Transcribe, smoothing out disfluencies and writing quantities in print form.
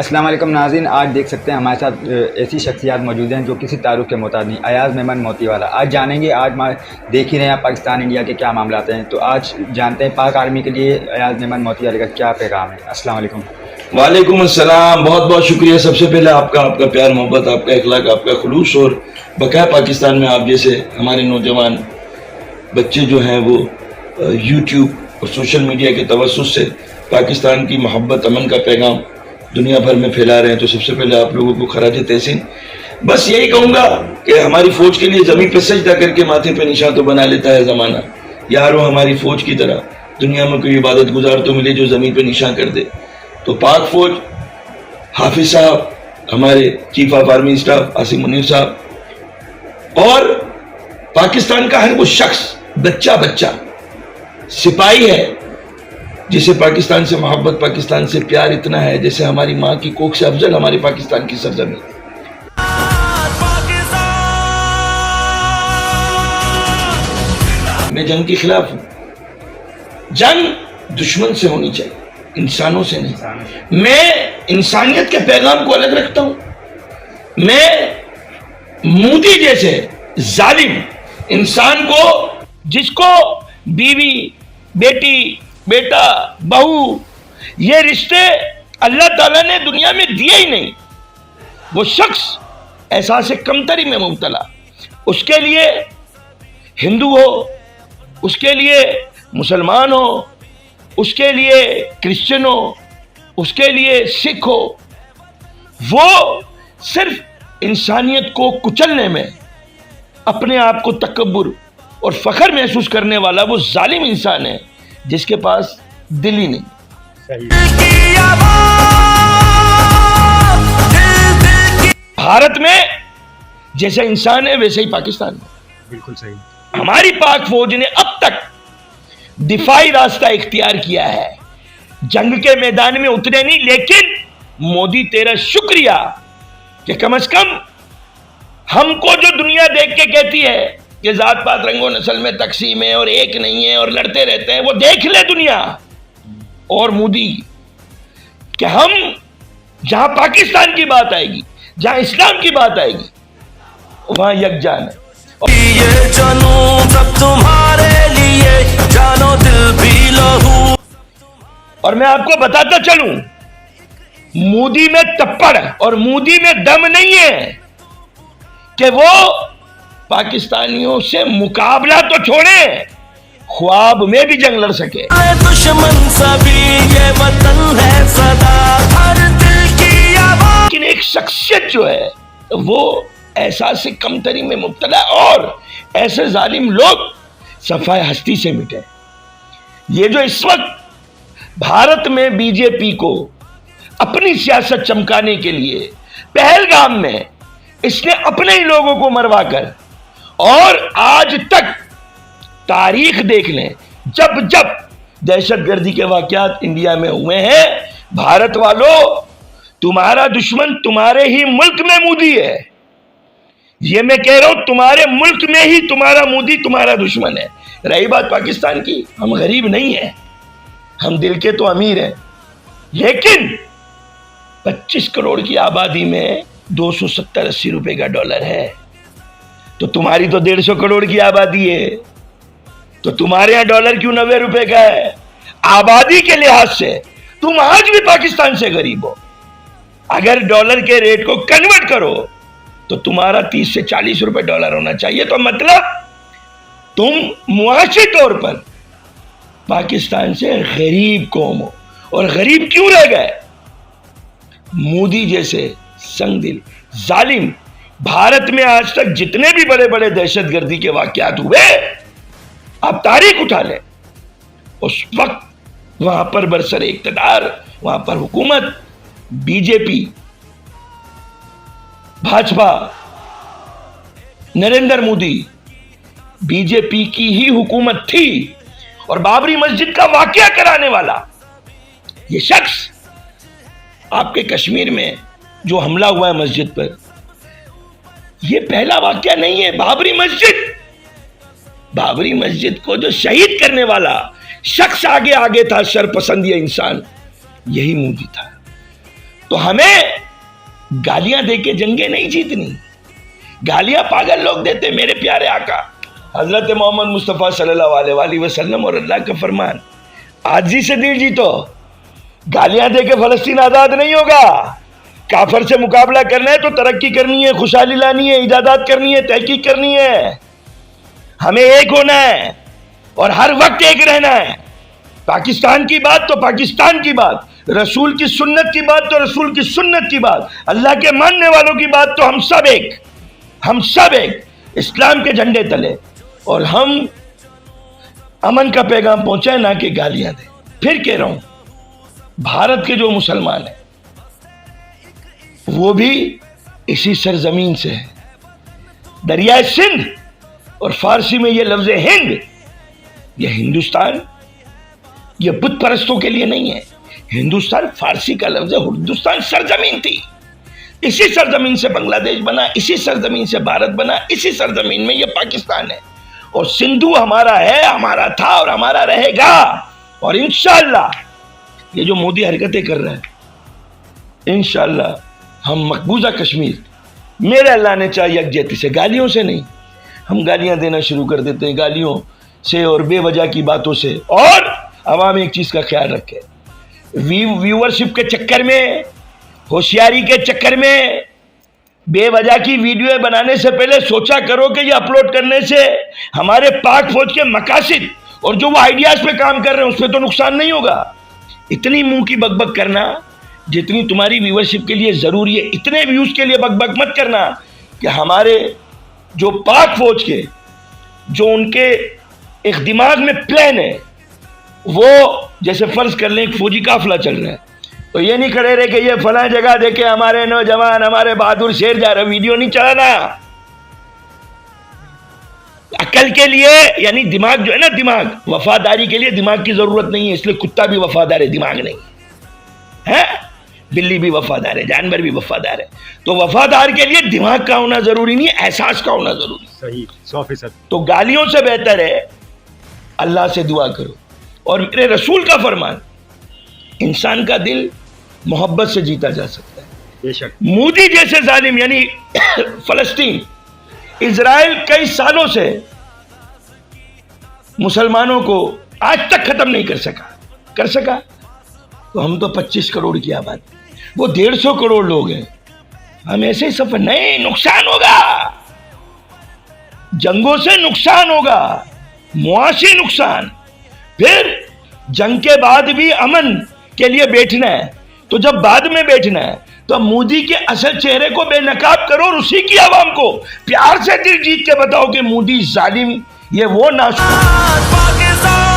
السلام علیکم ناظرین، آج دیکھ سکتے ہیں ہمارے ساتھ ایسی شخصیات موجود ہیں جو کسی تعارف کے محتاج نہیں۔ ایاز میمن موتی والا آج جانیں گے۔ آج دیکھ ہی رہے ہیں پاکستان انڈیا کے کیا معاملات ہیں، تو آج جانتے ہیں پاک آرمی کے لیے ایاز میمن موتی والے کا کیا پیغام ہے۔ السلام علیکم۔ وعلیکم السلام، بہت بہت شکریہ۔ سب سے پہلے آپ کا پیار محبت، آپ کا اخلاق، آپ کا خلوص، اور بقایا پاکستان میں آپ جیسے ہمارے نوجوان بچے جو ہیں وہ یوٹیوب اور سوشل میڈیا کے توسط سے پاکستان کی محبت، امن کا پیغام دنیا بھر میں پھیلا رہے ہیں۔ تو سب سے پہلے آپ لوگوں کو خراج تحسین۔ بس یہی کہوں گا کہ ہماری فوج کے لیے زمین پہ سجدہ کر کے ماتھے پہ نشان تو بنا لیتا ہے زمانہ، یارو ہماری فوج کی طرح دنیا میں کوئی عبادت گزار تو ملے جو زمین پہ نشان کر دے۔ تو پاک فوج، حافظ صاحب، ہمارے chief of army staff Asim Munir صاحب، اور پاکستان کا ہر وہ شخص، بچہ سپاہی ہے جسے پاکستان سے محبت، پاکستان سے پیار اتنا ہے جیسے ہماری ماں کی کوکھ سے افضل ہماری پاکستان کی سرزمین۔ میں جنگ کے خلاف ہوں۔ جنگ دشمن سے ہونی چاہیے، انسانوں سے نہیں۔ میں انسانیت کے پیغام کو الگ رکھتا ہوں۔ میں مودی جیسے ظالم انسان کو، جس کو بیوی، بیٹی، بیٹا، بہو، یہ رشتے اللہ تعالیٰ نے دنیا میں دیے ہی نہیں، وہ شخص احساس کمتری میں مبتلا، اس کے لیے ہندو ہو، اس کے لیے مسلمان ہو، اس کے لیے کرسچن ہو، اس کے لیے سکھ ہو، وہ صرف انسانیت کو کچلنے میں اپنے آپ کو تکبر اور فخر محسوس کرنے والا وہ ظالم انسان ہے جس کے پاس دل ہی نہیں۔ بھارت میں جیسا انسان ہے ویسے ہی پاکستان میں۔ بالکل صحیح۔ ہماری پاک فوج نے اب تک دفاعی راستہ اختیار کیا ہے، جنگ کے میدان میں اترے نہیں، لیکن مودی تیرا شکریہ کہ کم از کم ہم کو جو دنیا دیکھ کے کہتی ہے کہ ذات پات رنگ و نسل میں تقسیم ہے اور ایک نہیں ہے اور لڑتے رہتے ہیں، وہ دیکھ لے دنیا اور مودی کہ ہم جہاں پاکستان کی بات آئے گی، جہاں اسلام کی بات آئے گی، وہاں یکجان ہے۔ یہ جنوں سب تمہارے لیے، جانو دل بھی لہو۔ اور میں آپ کو بتاتا چلوں، مودی میں تپڑ اور مودی میں دم نہیں ہے کہ وہ پاکستانیوں سے مقابلہ تو چھوڑے، خواب میں بھی جنگ لڑ سکے۔ دشمن سبھی یہ وطن ہے صدا، ہر دل کی آواز۔ لیکن ایک شخصیت جو ہے وہ احساس کمتری میں مبتلا ہے، اور ایسے ظالم لوگ صفائے ہستی سے مٹے۔ یہ جو اس وقت بھارت میں بی جے پی کو اپنی سیاست چمکانے کے لیے پہلگام میں اس نے اپنے ہی لوگوں کو مروا کر، اور آج تک تاریخ دیکھ لیں، جب جب دہشت گردی کے واقعات انڈیا میں ہوئے ہیں، بھارت والوں، تمہارا دشمن تمہارے ہی ملک میں مودی ہے۔ یہ میں کہہ رہا ہوں، تمہارے ملک میں ہی تمہارا مودی تمہارا دشمن ہے۔ رہی بات پاکستان کی، ہم غریب نہیں ہیں، ہم دل کے تو امیر ہیں، لیکن 25 کروڑ کی آبادی میں 270-80 روپے کا ڈالر ہے، تو تمہاری تو 150 کروڑ کی آبادی ہے، تو تمہارے یہاں ڈالر کیوں 90 روپے کا ہے؟ آبادی کے لحاظ سے تم آج بھی پاکستان سے غریب ہو۔ اگر ڈالر کے ریٹ کو کنورٹ کرو تو تمہارا 30 سے 40 روپے ڈالر ہونا چاہیے، تو مطلب تم معاشی طور پر پاکستان سے غریب قوم ہو۔ اور غریب کیوں رہ گئے؟ مودی جیسے سنگ دل ظالم۔ بھارت میں آج تک جتنے بھی بڑے بڑے دہشت گردی کے واقعات ہوئے، آپ تاریخ اٹھا لیں، اس وقت وہاں پر برسر اقتدار، وہاں پر حکومت بی جے پی، بھاجپا، نریندر مودی، بی جے پی کی ہی حکومت تھی۔ اور بابری مسجد کا واقعہ کرانے والا یہ شخص، آپ کے کشمیر میں جو حملہ ہوا ہے مسجد پر، یہ پہلا واقعہ نہیں ہے۔ بابری مسجد کو جو شہید کرنے والا شخص آگے تھا، شرپسند یہ انسان، یہی مودی تھا۔ تو ہمیں گالیاں دے کے جنگیں نہیں جیتنی. گالیاں پاگل لوگ دیتے. میرے پیارے آقا حضرت محمد مصطفیٰ صلی اللہ علیہ وآلہ وسلم اور اللہ کا فرمان, عاجزی سے دل جیتو. گالیاں دے کے فلسطین آزاد نہیں ہوگا. کافر سے مقابلہ کرنا ہے تو ترقی کرنی ہے, خوشحالی لانی ہے, ایجادات کرنی ہے, تحقیق کرنی ہے. ہمیں ایک ہونا ہے اور ہر وقت ایک رہنا ہے. پاکستان کی بات تو پاکستان کی بات, رسول کی سنت کی بات تو رسول کی سنت کی بات, اللہ کے ماننے والوں کی بات تو ہم سب ایک اسلام کے جھنڈے تلے. اور ہم امن کا پیغام پہنچائیں نہ کہ گالیاں دیں. پھر کہہ رہا ہوں, بھارت کے جو مسلمان ہیں وہ بھی اسی سرزمین سے ہیں. دریائے سندھ اور فارسی میں یہ لفظ ہند, یہ ہندوستان, یہ بت پرستوں کے لیے نہیں ہے. ہندوستان فارسی کا لفظ ہے, ہندوستان سرزمین تھی. اسی سرزمین سے بنگلہ دیش بنا, اسی سرزمین سے بھارت بنا, اسی سرزمین میں یہ پاکستان ہے. اور سندھو ہمارا ہے, ہمارا تھا اور ہمارا رہے گا. اور انشاءاللہ یہ جو مودی حرکتیں کر رہا ہے, انشاءاللہ ہم مقبوضہ کشمیر, میرے اللہ نے چاہے یکجہتی سے, گالیوں سے نہیں. ہم گالیاں دینا شروع کر دیتے ہیں, گالیوں سے اور بے وجہ کی باتوں سے. اور عوام ایک چیز کا خیال رکھے, ویورشپ کے چکر میں, ہوشیاری کے چکر میں, بے وجہ کی ویڈیو بنانے سے پہلے سوچا کرو کہ یہ اپلوڈ کرنے سے ہمارے پاک فوج کے مقاصد اور جو وہ آئیڈیاز پہ کام کر رہے ہیں اس پہ تو نقصان نہیں ہوگا. اتنی منہ کی بک بک کرنا جتنی تمہاری ویورشپ کے لیے ضروری ہے, اتنے ویوز کے لیے بک بک مت کرنا کہ ہمارے جو پاک فوج کے, جو ان کے ایک دماغ میں پلان ہے, وہ جیسے فرض کر لیں ایک فوجی قافلہ چل رہا ہے تو یہ نہیں کھڑے رہے کہ یہ فلاں جگہ دیکھے ہمارے نوجوان, ہمارے بہادر شیر جا رہے, ویڈیو نہیں چلانا. عقل کے لیے یعنی دماغ جو ہے نا, دماغ وفاداری کے لیے دماغ کی ضرورت نہیں ہے, اس لیے کتا بھی وفادار ہے, دماغ نہیں ہے. بلی بھی وفادار ہے, جانور بھی وفادار ہے. تو وفادار کے لیے دماغ کا ہونا ضروری نہیں ہے, احساس کا ہونا ضروری ہے. صحیح, 100%. تو گالیوں سے بہتر ہے اللہ سے دعا کرو. اور میرے رسول کا فرمان, انسان کا دل محبت سے جیتا جا سکتا ہے. بے شک. مودی جیسے ظالم یعنی فلسطین, اسرائیل کئی سالوں سے مسلمانوں کو آج تک ختم نہیں کر سکا. تو ہم تو 25 کروڑ کی آبادی, وہ 150 کروڑ لوگ ہیں. ہم ایسے ہی سفر نہیں, نقصان ہوگا, جنگوں سے نقصان ہوگا, معاشی نقصان. پھر جنگ کے بعد بھی امن کے لیے بیٹھنا ہے. تو جب بعد میں بیٹھنا ہے تو مودی کے اصل چہرے کو بے نقاب کرو اور اسی کی عوام کو پیار سے دل جیت کے بتاؤ کہ مودی ظالم, یہ وہ ناشکر.